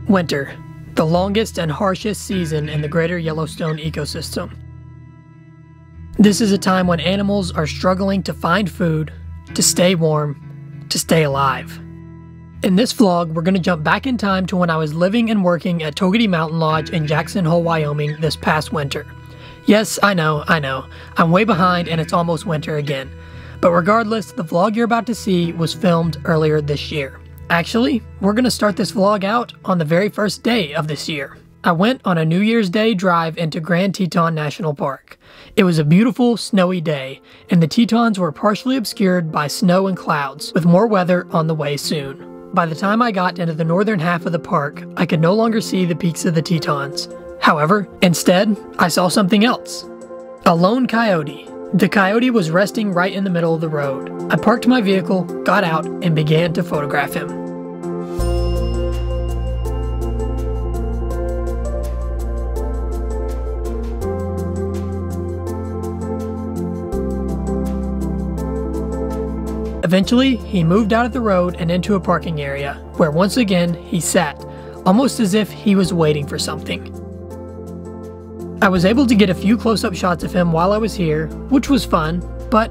Winter, the longest and harshest season in the greater Yellowstone ecosystem. This is a time when animals are struggling to find food, to stay warm, to stay alive. In this vlog, we're going to jump back in time to when I was living and working at Togety Mountain Lodge in Jackson Hole, Wyoming this past winter. Yes, I know, I'm way behind and it's almost winter again. But regardless, the vlog you're about to see was filmed earlier this year. Actually, we're going to start this vlog out on the very first day of this year. I went on a New Year's Day drive into Grand Teton National Park. It was a beautiful, snowy day, and the Tetons were partially obscured by snow and clouds, with more weather on the way soon. By the time I got into the northern half of the park, I could no longer see the peaks of the Tetons. However, instead, I saw something else. A lone coyote. The coyote was resting right in the middle of the road. I parked my vehicle, got out, and began to photograph him. Eventually, he moved out of the road and into a parking area, where once again he sat, almost as if he was waiting for something. I was able to get a few close-up shots of him while I was here, which was fun, but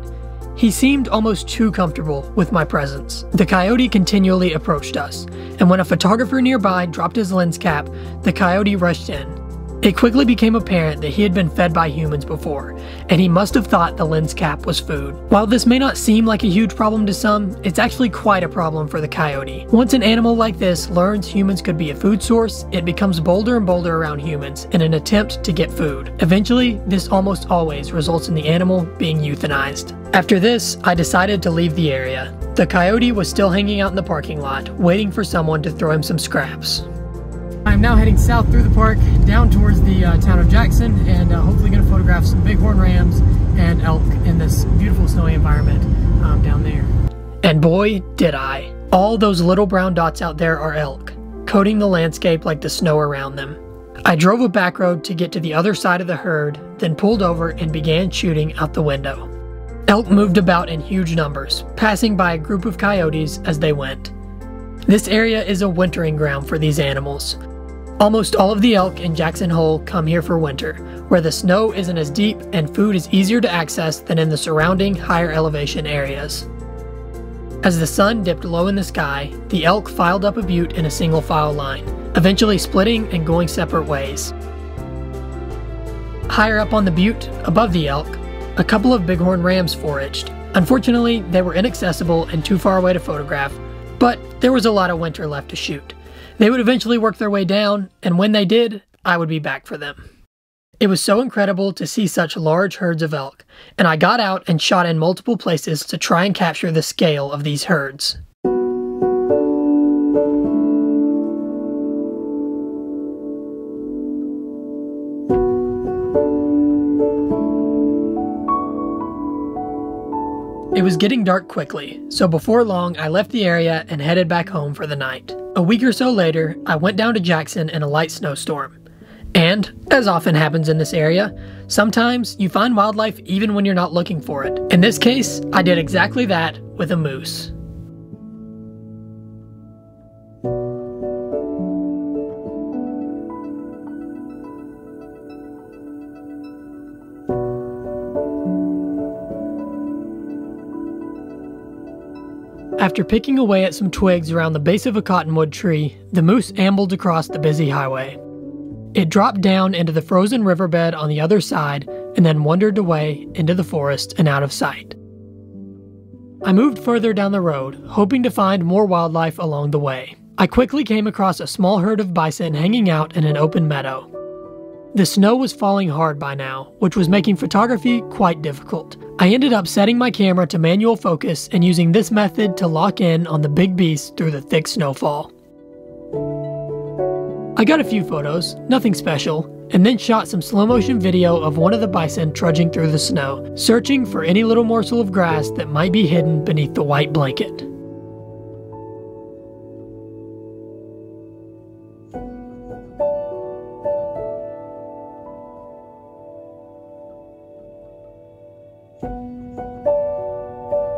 he seemed almost too comfortable with my presence. The coyote continually approached us, and when a photographer nearby dropped his lens cap, the coyote rushed in. It quickly became apparent that he had been fed by humans before, and he must have thought the lens cap was food. While this may not seem like a huge problem to some, it's actually quite a problem for the coyote. Once an animal like this learns humans could be a food source, it becomes bolder and bolder around humans in an attempt to get food. Eventually, this almost always results in the animal being euthanized. After this, I decided to leave the area. The coyote was still hanging out in the parking lot, waiting for someone to throw him some scraps. I'm now heading south through the park, down towards the town of Jackson, and hopefully going to photograph some bighorn rams and elk in this beautiful snowy environment down there. And boy, did I. All those little brown dots out there are elk, coating the landscape like the snow around them. I drove a back road to get to the other side of the herd, then pulled over and began shooting out the window. Elk moved about in huge numbers, passing by a group of coyotes as they went. This area is a wintering ground for these animals. Almost all of the elk in Jackson Hole come here for winter, where the snow isn't as deep and food is easier to access than in the surrounding higher elevation areas. As the sun dipped low in the sky, the elk filed up a butte in a single file line, eventually splitting and going separate ways. Higher up on the butte, above the elk, a couple of bighorn rams foraged. Unfortunately, they were inaccessible and too far away to photograph, but there was a lot of winter left to shoot. They would eventually work their way down, and when they did, I would be back for them. It was so incredible to see such large herds of elk, and I got out and shot in multiple places to try and capture the scale of these herds. It was getting dark quickly, so before long I left the area and headed back home for the night. A week or so later, I went down to Jackson in a light snowstorm. And, as often happens in this area, sometimes you find wildlife even when you're not looking for it. In this case, I did exactly that with a moose. After picking away at some twigs around the base of a cottonwood tree, the moose ambled across the busy highway. It dropped down into the frozen riverbed on the other side and then wandered away into the forest and out of sight. I moved further down the road, hoping to find more wildlife along the way. I quickly came across a small herd of bison hanging out in an open meadow. The snow was falling hard by now, which was making photography quite difficult. I ended up setting my camera to manual focus and using this method to lock in on the big beast through the thick snowfall. I got a few photos, nothing special, and then shot some slow-motion video of one of the bison trudging through the snow, searching for any little morsel of grass that might be hidden beneath the white blanket.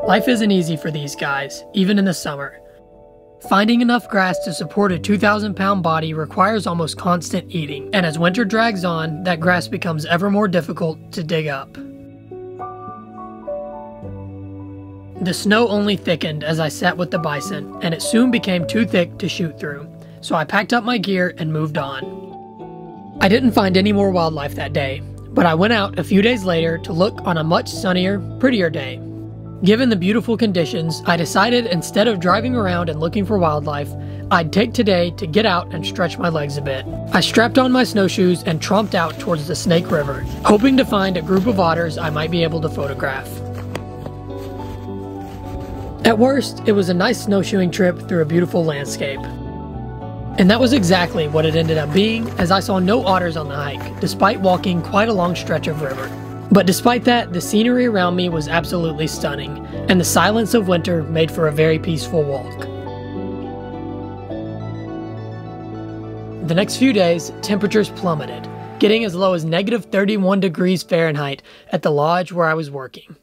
Life isn't easy for these guys, even in the summer. Finding enough grass to support a 2,000-pound body requires almost constant eating, and as winter drags on, that grass becomes ever more difficult to dig up. The snow only thickened as I sat with the bison, and it soon became too thick to shoot through, so I packed up my gear and moved on. I didn't find any more wildlife that day, but I went out a few days later to look on a much sunnier, prettier day. Given the beautiful conditions, I decided instead of driving around and looking for wildlife, I'd take today to get out and stretch my legs a bit. I strapped on my snowshoes and tromped out towards the Snake River, hoping to find a group of otters I might be able to photograph. At worst, it was a nice snowshoeing trip through a beautiful landscape. And that was exactly what it ended up being, as I saw no otters on the hike, despite walking quite a long stretch of river. But despite that, the scenery around me was absolutely stunning, and the silence of winter made for a very peaceful walk. The next few days, temperatures plummeted, getting as low as -31 degrees Fahrenheit at the lodge where I was working.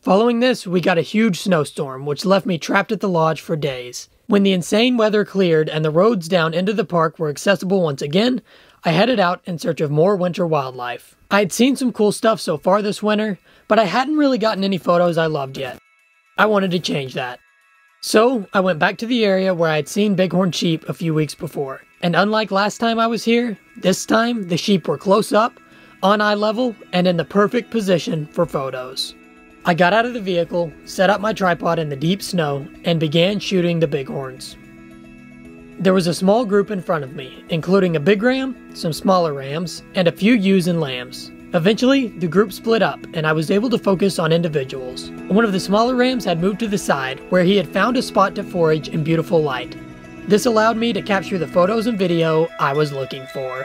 Following this, we got a huge snowstorm, which left me trapped at the lodge for days. When the insane weather cleared and the roads down into the park were accessible once again, I headed out in search of more winter wildlife. I had seen some cool stuff so far this winter, but I hadn't really gotten any photos I loved yet. I wanted to change that. So, I went back to the area where I had seen bighorn sheep a few weeks before. And unlike last time I was here, this time the sheep were close up, on eye level, and in the perfect position for photos. I got out of the vehicle, set up my tripod in the deep snow, and began shooting the bighorns. There was a small group in front of me, including a big ram, some smaller rams, and a few ewes and lambs. Eventually, the group split up, and I was able to focus on individuals. One of the smaller rams had moved to the side, where he had found a spot to forage in beautiful light. This allowed me to capture the photos and video I was looking for.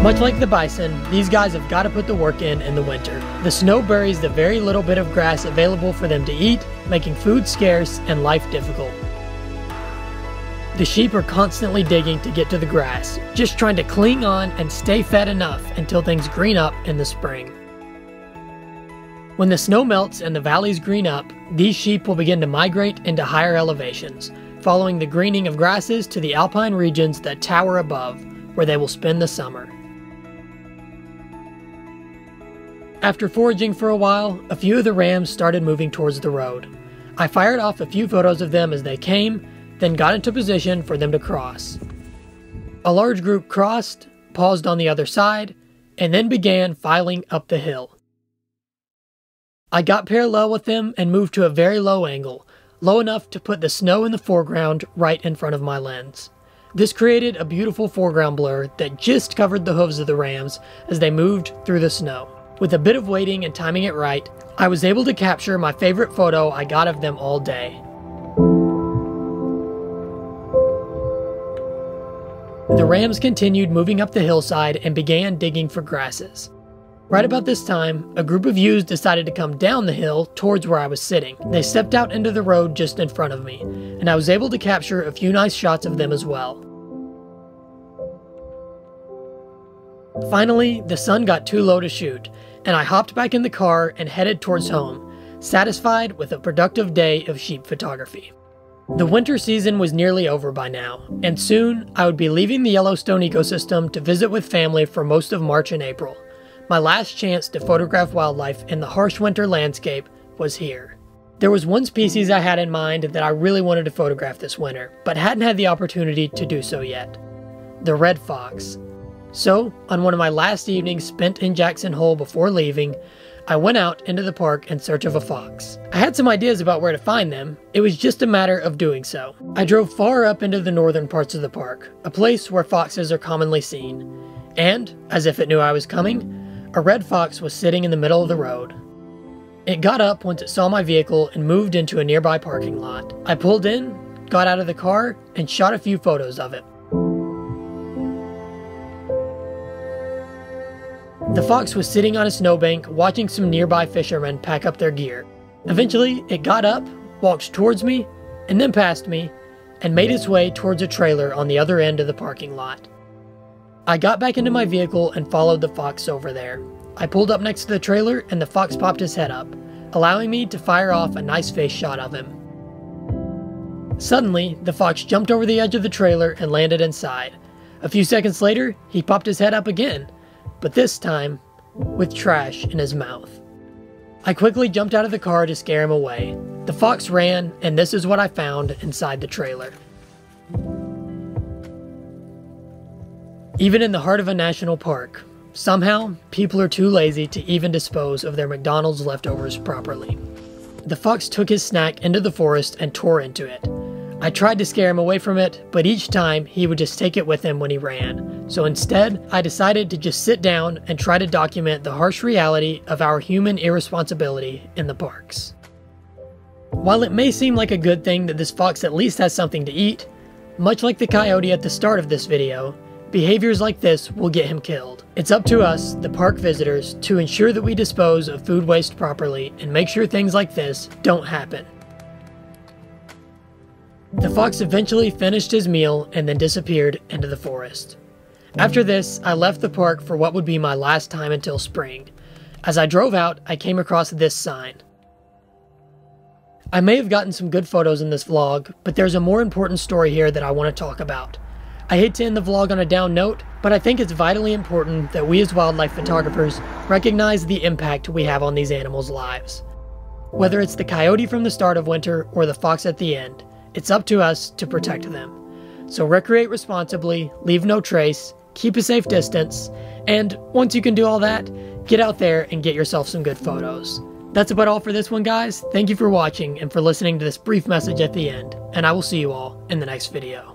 Much like the bison, these guys have got to put the work in the winter. The snow buries the very little bit of grass available for them to eat, making food scarce and life difficult. The sheep are constantly digging to get to the grass, just trying to cling on and stay fed enough until things green up in the spring. When the snow melts and the valleys green up, these sheep will begin to migrate into higher elevations, following the greening of grasses to the alpine regions that tower above, where they will spend the summer. After foraging for a while, a few of the rams started moving towards the road. I fired off a few photos of them as they came, then got into position for them to cross. A large group crossed, paused on the other side, and then began filing up the hill. I got parallel with them and moved to a very low angle, low enough to put the snow in the foreground right in front of my lens. This created a beautiful foreground blur that just covered the hooves of the rams as they moved through the snow. With a bit of waiting and timing it right, I was able to capture my favorite photo I got of them all day. The rams continued moving up the hillside and began digging for grasses. Right about this time, a group of ewes decided to come down the hill towards where I was sitting. They stepped out into the road just in front of me, and I was able to capture a few nice shots of them as well. Finally, the sun got too low to shoot, and I hopped back in the car and headed towards home, satisfied with a productive day of sheep photography. The winter season was nearly over by now, and soon I would be leaving the Yellowstone ecosystem to visit with family for most of March and April. My last chance to photograph wildlife in the harsh winter landscape was here. There was one species I had in mind that I really wanted to photograph this winter, but hadn't had the opportunity to do so yet. The red fox. So, on one of my last evenings spent in Jackson Hole before leaving, I went out into the park in search of a fox. I had some ideas about where to find them, it was just a matter of doing so. I drove far up into the northern parts of the park, a place where foxes are commonly seen. And, as if it knew I was coming, a red fox was sitting in the middle of the road. It got up once it saw my vehicle and moved into a nearby parking lot. I pulled in, got out of the car, and shot a few photos of it. The fox was sitting on a snowbank watching some nearby fishermen pack up their gear. Eventually, it got up, walked towards me, and then past me, and made its way towards a trailer on the other end of the parking lot. I got back into my vehicle and followed the fox over there. I pulled up next to the trailer and the fox popped his head up, allowing me to fire off a nice face shot of him. Suddenly, the fox jumped over the edge of the trailer and landed inside. A few seconds later, he popped his head up again, but this time with trash in his mouth. I quickly jumped out of the car to scare him away. The fox ran, and this is what I found inside the trailer. Even in the heart of a national park, somehow people are too lazy to even dispose of their McDonald's leftovers properly. The fox took his snack into the forest and tore into it. I tried to scare him away from it, but each time he would just take it with him when he ran. So instead, I decided to just sit down and try to document the harsh reality of our human irresponsibility in the parks. While it may seem like a good thing that this fox at least has something to eat, much like the coyote at the start of this video, behaviors like this will get him killed. It's up to us, the park visitors, to ensure that we dispose of food waste properly and make sure things like this don't happen. The fox eventually finished his meal and then disappeared into the forest. After this, I left the park for what would be my last time until spring. As I drove out, I came across this sign. I may have gotten some good photos in this vlog, but there's a more important story here that I want to talk about. I hate to end the vlog on a down note, but I think it's vitally important that we as wildlife photographers recognize the impact we have on these animals' lives. Whether it's the coyote from the start of winter or the fox at the end, it's up to us to protect them. So recreate responsibly, leave no trace, keep a safe distance, and once you can do all that, get out there and get yourself some good photos. That's about all for this one, guys. Thank you for watching and for listening to this brief message at the end, and I will see you all in the next video.